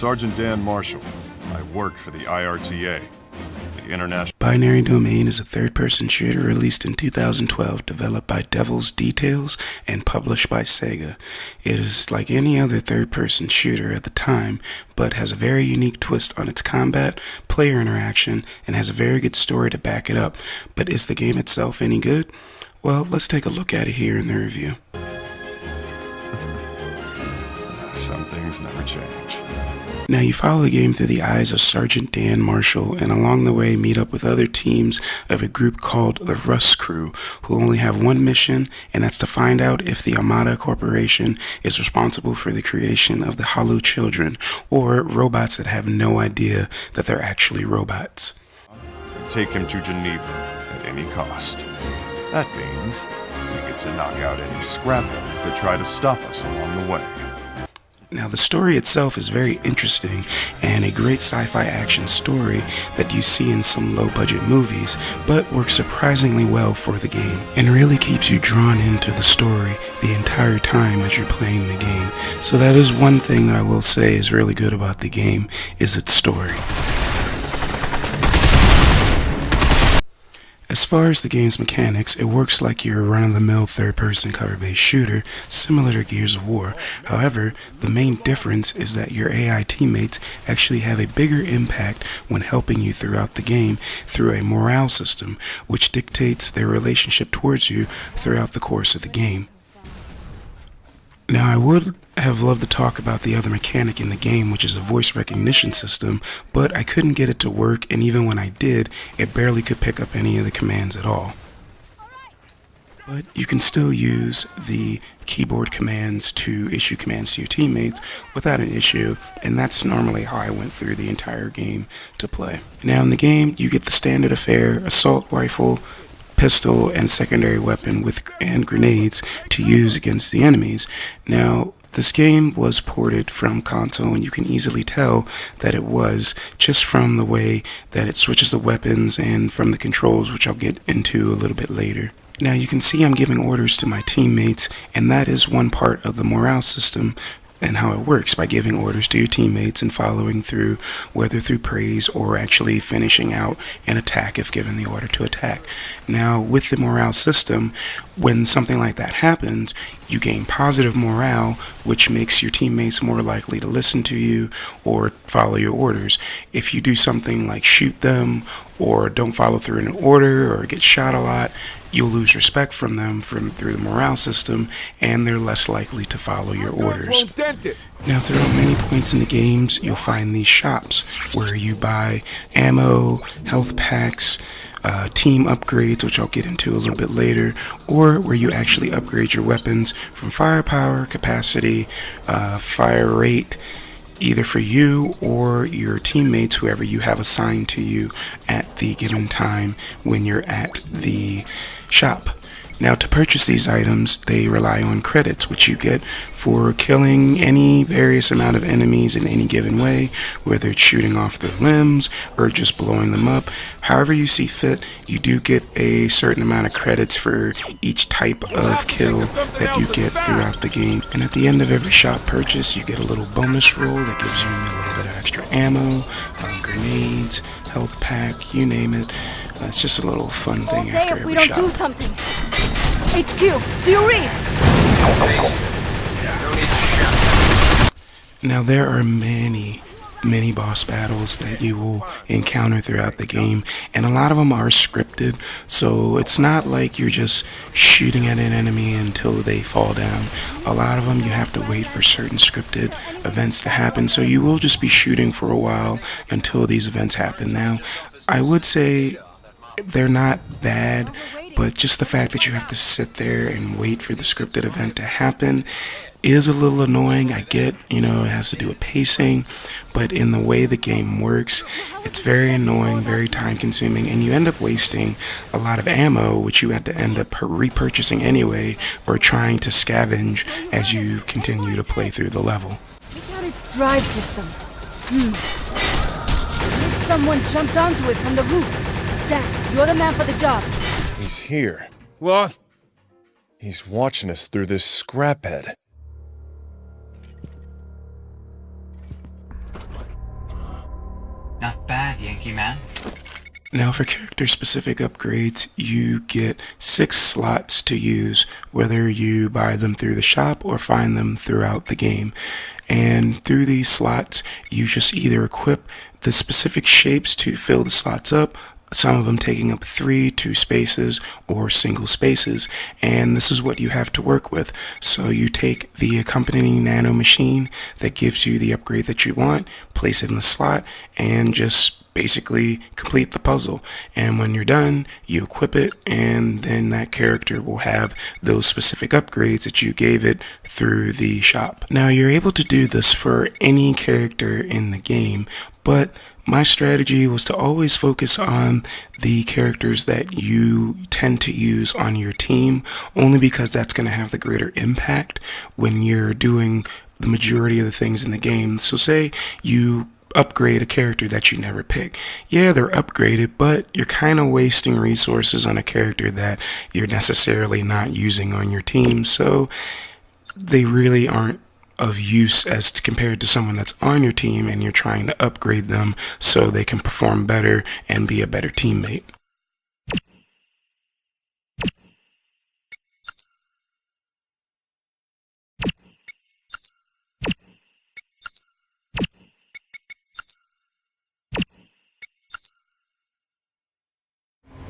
Sergeant Dan Marshall. I work for the IRTA, the International... Binary Domain is a third-person shooter released in 2012, developed by Devil's Details and published by Sega. It is like any other third-person shooter at the time, but has a very unique twist on its combat, player interaction, and has a very good story to back it up. But is the game itself any good? Well, let's take a look at it here in the review. Some things never change. Now you follow the game through the eyes of Sergeant Dan Marshall, and along the way meet up with other teams of a group called the Rust Crew, who only have one mission, and that's to find out if the Armada Corporation is responsible for the creation of the Hollow Children, or robots that have no idea that they're actually robots. Take him to Geneva at any cost. That means we get to knock out any scrapheads that try to stop us along the way. Now the story itself is very interesting and a great sci-fi action story that you see in some low-budget movies, but works surprisingly well for the game and really keeps you drawn into the story the entire time that you're playing the game. So that is one thing that I will say is really good about the game, is its story. As far as the game's mechanics, it works like your run-of-the-mill third-person cover-based shooter, similar to Gears of War. However, the main difference is that your AI teammates actually have a bigger impact when helping you throughout the game through a morale system, which dictates their relationship towards you throughout the course of the game. Now, I would have loved to talk about the other mechanic in the game, which is a voice recognition system, but I couldn't get it to work, and even when I did, it barely could pick up any of the commands at all. But you can still use the keyboard commands to issue commands to your teammates without an issue, and that's normally how I went through the entire game to play. Now in the game, you get the standard affair, assault rifle, pistol, and secondary weapon and grenades to use against the enemies. Now, this game was ported from console, and you can easily tell that it was just from the way that it switches the weapons and from the controls, which I'll get into a little bit later. Now you can see I'm giving orders to my teammates, and that is one part of the morale system and how it works, by giving orders to your teammates and following through, whether through praise or actually finishing out an attack if given the order to attack. Now with the morale system, when something like that happens, you gain positive morale, which makes your teammates more likely to listen to you or follow your orders. If you do something like shoot them or don't follow through an order or get shot a lot, you'll lose respect from them through the morale system, and they're less likely to follow your orders. Now throughout many points in the games, you'll find these shops where you buy ammo, health packs, team upgrades, which I'll get into a little bit later, or where you actually upgrade your weapons from firepower, capacity, fire rate, either for you or your teammates, whoever you have assigned to you at the given time when you're at the shop. Now to purchase these items, they rely on credits, which you get for killing any various amount of enemies in any given way, whether it's shooting off their limbs or just blowing them up. However you see fit, you do get a certain amount of credits for each type of kill that you get throughout the game. And at the end of every shop purchase, you get a little bonus roll that gives you a little bit of extra ammo, grenades, health pack, you name it. It's just a little fun thing after every shot. If we don't do something. HQ, do you read? Now there are many boss battles that you will encounter throughout the game, and a lot of them are scripted, so it's not like you're just shooting at an enemy until they fall down. A lot of them you have to wait for certain scripted events to happen, so you will just be shooting for a while until these events happen. Now I would say they're not bad, but just the fact that you have to sit there and wait for the scripted event to happen is a little annoying. I get, it has to do with pacing, but in the way the game works, it's very annoying, very time consuming, and you end up wasting a lot of ammo, which you have to end up repurchasing anyway, or trying to scavenge as you continue to play through the level. Check out its drive system. If someone jumped onto it from the roof. Dan, you're the man for the job. He's here. What? He's watching us through this scraphead. Thank you, man. Now for character-specific upgrades, you get 6 slots to use, whether you buy them through the shop or find them throughout the game. And through these slots, you just either equip the specific shapes to fill the slots up, some of them taking up 3, 2 spaces, or single spaces, and this is what you have to work with. So you take the accompanying nano machine that gives you the upgrade that you want, place it in the slot, and just basically complete the puzzle. And when you're done, you equip it, and then that character will have those specific upgrades that you gave it through the shop. Now you're able to do this for any character in the game, but my strategy was to always focus on the characters that you tend to use on your team, only because that's going to have the greater impact when you're doing the majority of the things in the game. So say you upgrade a character that you never pick. Yeah, they're upgraded, but you're kind of wasting resources on a character that you're necessarily not using on your team, so they really aren't of use as compared to someone that's on your team and you're trying to upgrade them so they can perform better and be a better teammate.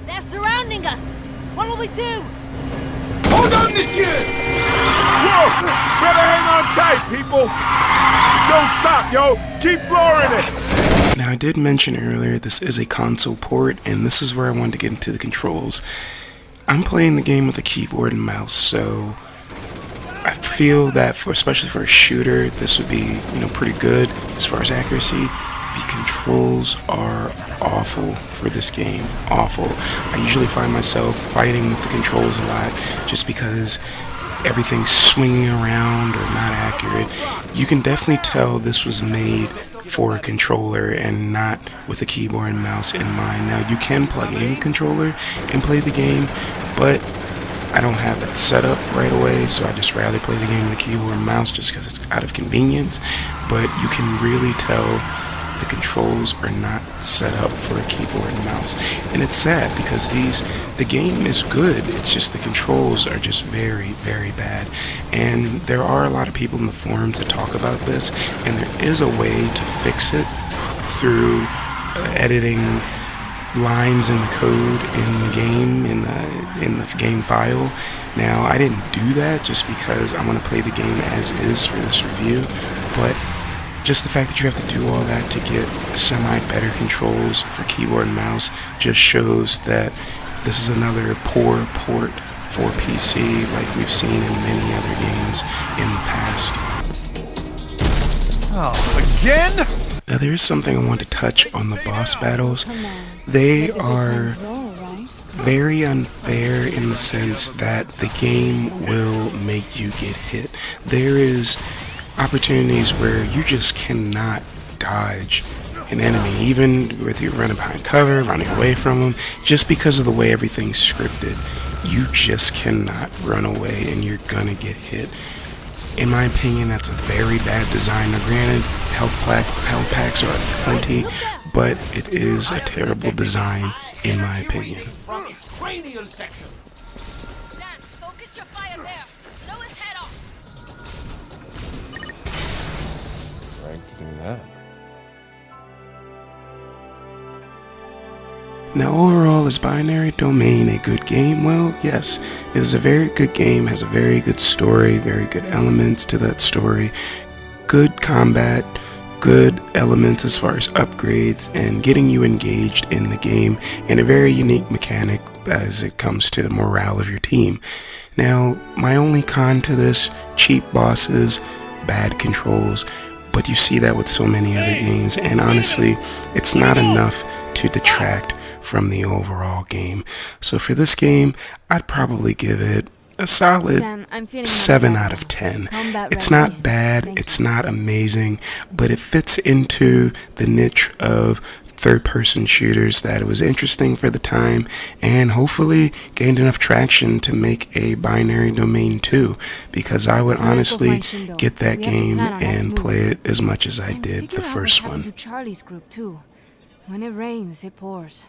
They're surrounding us! What will we do? Hold on this year! Whoa! Better hang on tight, people! Don't stop, yo! Keep flooring it! Now I did mention earlier this is a console port, and this is where I wanted to get into the controls. I'm playing the game with a keyboard and mouse, so I feel that especially for a shooter, this would be, pretty good as far as accuracy. The controls are awful for this game. Awful. I usually find myself fighting with the controls a lot just because everything's swinging around or not accurate. You can definitely tell this was made for a controller and not with a keyboard and mouse in mind. Now you can plug in a controller and play the game, but I don't have that set up right away, so I just rather play the game with a keyboard and mouse just because it's out of convenience. But you can really tell the controls are not set up for a keyboard and mouse, and it's sad because the game is good, it's just the controls are just very, very bad. And there are a lot of people in the forums that talk about this, and there is a way to fix it through editing lines in the code in the game, in the game file. Now I didn't do that just because I want to play the game as is for this review, but just the fact that you have to do all that to get semi-better controls for keyboard and mouse just shows that this is another poor port for PC like we've seen in many other games in the past. Oh, again? Now there is something I want to touch on the boss battles. They are very unfair in the sense that the game will make you get hit. There is opportunities where you just cannot dodge an enemy, even with you running behind cover, running away from them, just because of the way everything's scripted. You just cannot run away and you're gonna get hit. In my opinion, that's a very bad design. Now granted, health packs are plenty, but it is a terrible design in my opinion. Dan, focus your fire there. Blow his head off. Right to do that. Now overall, is Binary Domain a good game? Well, yes, it is a very good game, has a very good story, very good elements to that story, good combat, good elements as far as upgrades and getting you engaged in the game, and a very unique mechanic as it comes to the morale of your team. Now, my only con to this, cheap bosses, bad controls, but you see that with so many other games, and honestly, it's not enough to detract from the overall game. So for this game, I'd probably give it a solid 7 out of 10. It's not bad, it's not amazing, but it fits into the niche of third-person shooters that it was interesting for the time and hopefully gained enough traction to make a Binary Domain 2, because I would honestly get that game and play it as much as I did the first one. Charlie's group too. When it rains, it pours.